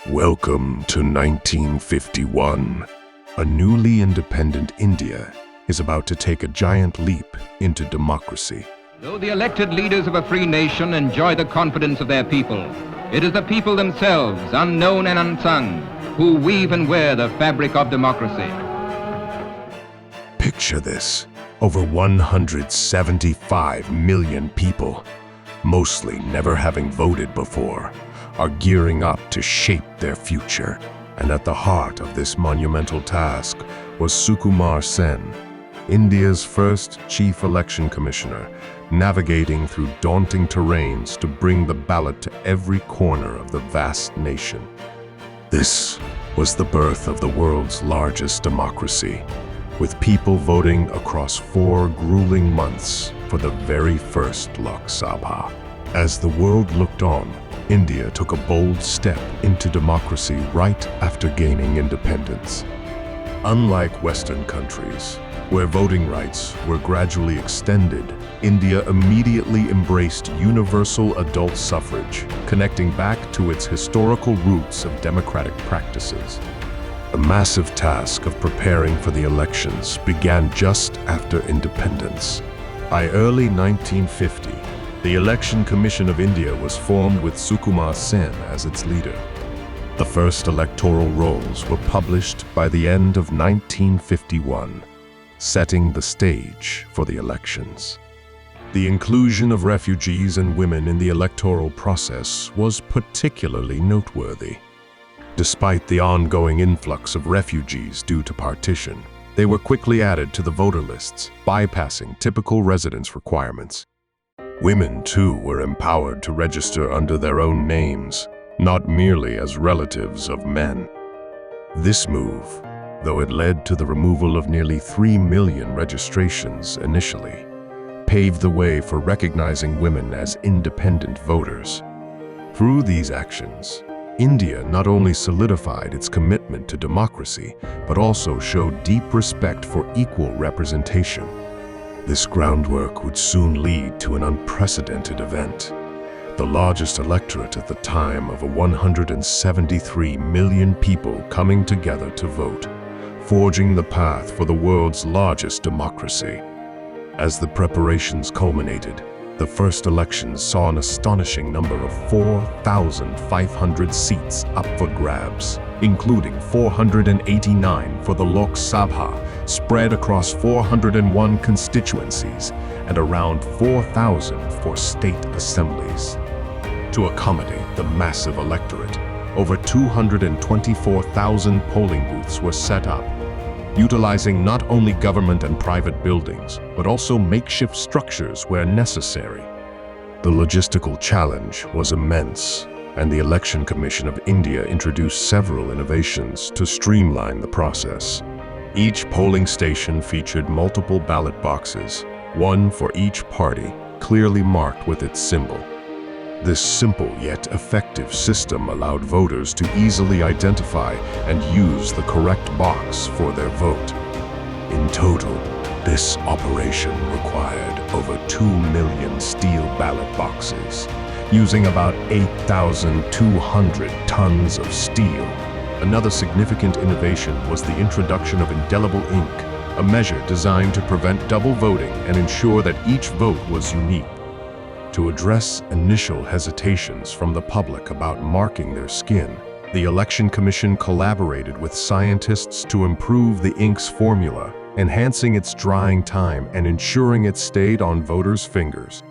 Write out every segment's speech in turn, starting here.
Welcome to 1951. A newly independent India is about to take a giant leap into democracy. Though the elected leaders of a free nation enjoy the confidence of their people, it is the people themselves, unknown and unsung, who weave and wear the fabric of democracy. Picture this. Over 175 million people, mostly never having voted before, are gearing up to shape their future. And at the heart of this monumental task was Sukumar Sen, India's first chief election commissioner, navigating through daunting terrains to bring the ballot to every corner of the vast nation. This was the birth of the world's largest democracy, with people voting across 4 grueling months for the very first Lok Sabha. As the world looked on, India took a bold step into democracy right after gaining independence. Unlike Western countries, where voting rights were gradually extended, India immediately embraced universal adult suffrage, connecting back to its historical roots of democratic practices. The massive task of preparing for the elections began just after independence. By early 1950, the Election Commission of India was formed with Sukumar Sen as its leader. The first electoral rolls were published by the end of 1951, setting the stage for the elections. The inclusion of refugees and women in the electoral process was particularly noteworthy. Despite the ongoing influx of refugees due to partition, they were quickly added to the voter lists, bypassing typical residence requirements. Women, too, were empowered to register under their own names, not merely as relatives of men. This move, though it led to the removal of nearly 3 million registrations initially, paved the way for recognizing women as independent voters. Through these actions, India not only solidified its commitment to democracy, but also showed deep respect for equal representation. This groundwork would soon lead to an unprecedented event. The largest electorate at the time of 173 million people coming together to vote, forging the path for the world's largest democracy. As the preparations culminated, the first elections saw an astonishing number of 4,500 seats up for grabs, including 489 for the Lok Sabha, spread across 401 constituencies, and around 4,000 for state assemblies. To accommodate the massive electorate, over 224,000 polling booths were set up, utilizing not only government and private buildings, but also makeshift structures where necessary. The logistical challenge was immense, and the Election Commission of India introduced several innovations to streamline the process. Each polling station featured multiple ballot boxes, one for each party, clearly marked with its symbol. This simple yet effective system allowed voters to easily identify and use the correct box for their vote. In total, this operation required over 2 million steel ballot boxes, using about 8,200 tons of steel. Another significant innovation was the introduction of indelible ink, a measure designed to prevent double voting and ensure that each vote was unique. To address initial hesitations from the public about marking their skin, the Election Commission collaborated with scientists to improve the ink's formula, enhancing its drying time and ensuring it stayed on voters' fingers.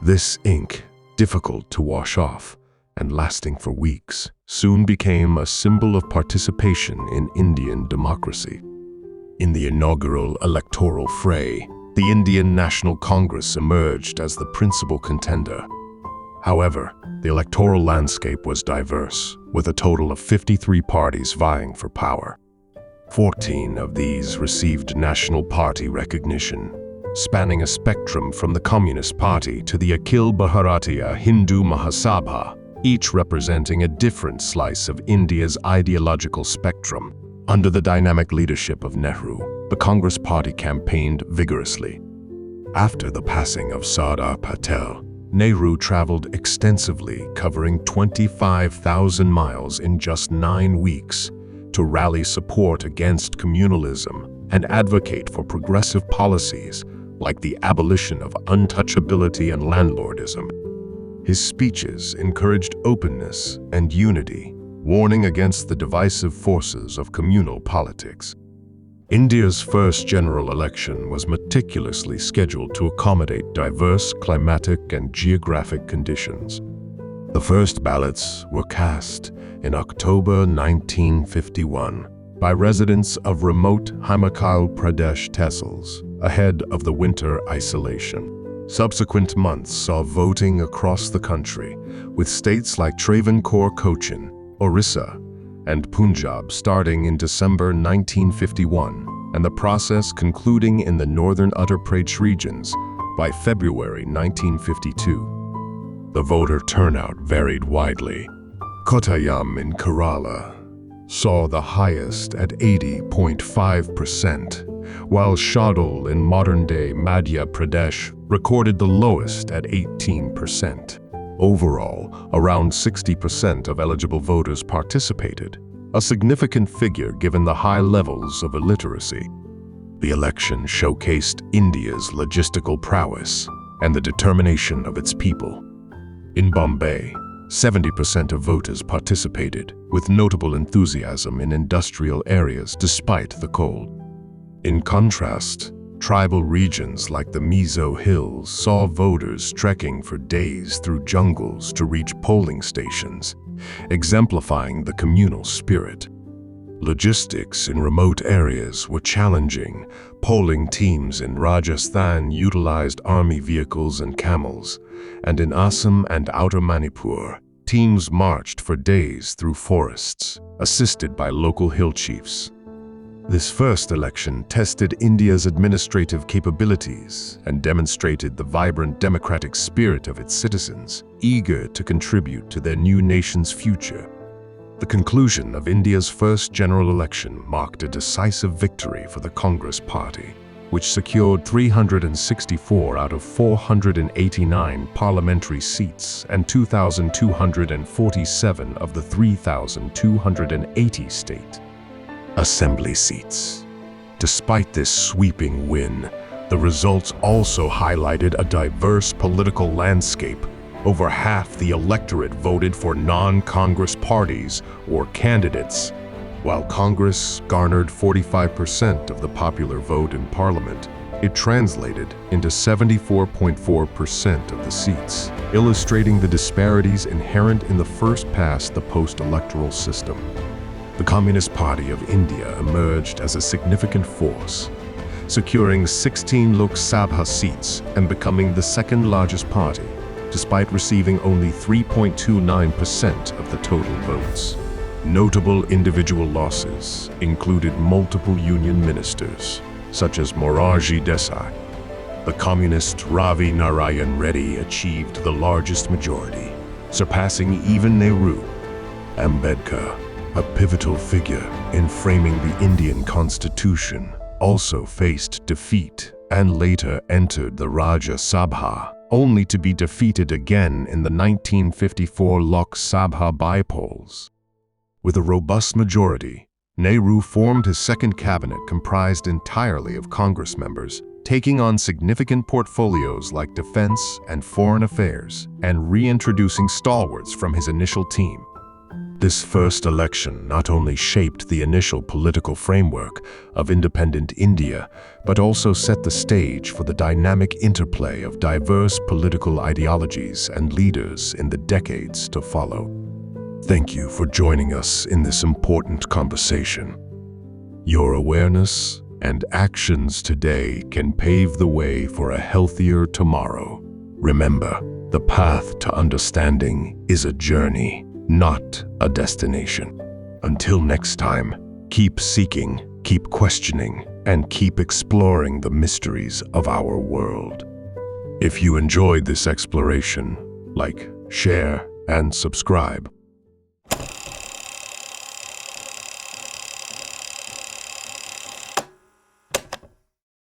This ink, difficult to wash off and lasting for weeks, soon became a symbol of participation in Indian democracy. In the inaugural electoral fray, the Indian National Congress emerged as the principal contender. However, the electoral landscape was diverse, with a total of 53 parties vying for power. 14 of these received national party recognition, spanning a spectrum from the Communist Party to the Akhil Bharatiya Hindu Mahasabha, each representing a different slice of India's ideological spectrum. Under the dynamic leadership of Nehru, the Congress Party campaigned vigorously. After the passing of Sardar Patel, Nehru traveled extensively, covering 25,000 miles in just 9 weeks, to rally support against communalism and advocate for progressive policies like the abolition of untouchability and landlordism. His speeches encouraged openness and unity, warning against the divisive forces of communal politics. India's first general election was meticulously scheduled to accommodate diverse climatic and geographic conditions. The first ballots were cast in October 1951 by residents of remote Himachal Pradesh tehsils ahead of the winter isolation. Subsequent months saw voting across the country, with states like Travancore, Cochin, Orissa, and Punjab starting in December 1951, and the process concluding in the northern Uttar Pradesh regions by February 1952. The voter turnout varied widely. Kottayam in Kerala saw the highest at 80.5%, while Shadol in modern-day Madhya Pradesh recorded the lowest at 18%. Overall, around 60% of eligible voters participated, a significant figure given the high levels of illiteracy. The election showcased India's logistical prowess and the determination of its people. In Bombay, 70% of voters participated, with notable enthusiasm in industrial areas despite the cold. In contrast, tribal regions like the Mizo Hills saw voters trekking for days through jungles to reach polling stations, exemplifying the communal spirit. Logistics in remote areas were challenging. Polling teams in Rajasthan utilized army vehicles and camels, and in Assam and Outer Manipur, teams marched for days through forests, assisted by local hill chiefs. This first election tested India's administrative capabilities and demonstrated the vibrant democratic spirit of its citizens, eager to contribute to their new nation's future. The conclusion of India's first general election marked a decisive victory for the Congress Party, which secured 364 out of 489 parliamentary seats and 2,247 of the 3,280 state assembly seats. Despite this sweeping win, the results also highlighted a diverse political landscape. Over half the electorate voted for non-Congress parties or candidates, while Congress garnered 45% of the popular vote in Parliament. It translated into 74.4% of the seats, illustrating the disparities inherent in the first-past-the post-electoral system. The Communist Party of India emerged as a significant force, securing 16 Lok Sabha seats and becoming the second-largest party, despite receiving only 3.29% of the total votes. Notable individual losses included multiple union ministers, such as Morarji Desai. The communist Ravi Narayan Reddy achieved the largest majority, surpassing even Nehru. Ambedkar, a pivotal figure in framing the Indian Constitution, also faced defeat and later entered the Rajya Sabha, only to be defeated again in the 1954 Lok Sabha by-polls. With a robust majority, Nehru formed his second cabinet comprised entirely of Congress members, taking on significant portfolios like defense and foreign affairs, and reintroducing stalwarts from his initial team. This first election not only shaped the initial political framework of independent India, but also set the stage for the dynamic interplay of diverse political ideologies and leaders in the decades to follow. Thank you for joining us in this important conversation. Your awareness and actions today can pave the way for a healthier tomorrow. Remember, the path to understanding is a journey, not a destination. Until next time, keep seeking, keep questioning, and keep exploring the mysteries of our world. If you enjoyed this exploration, like, share, and subscribe.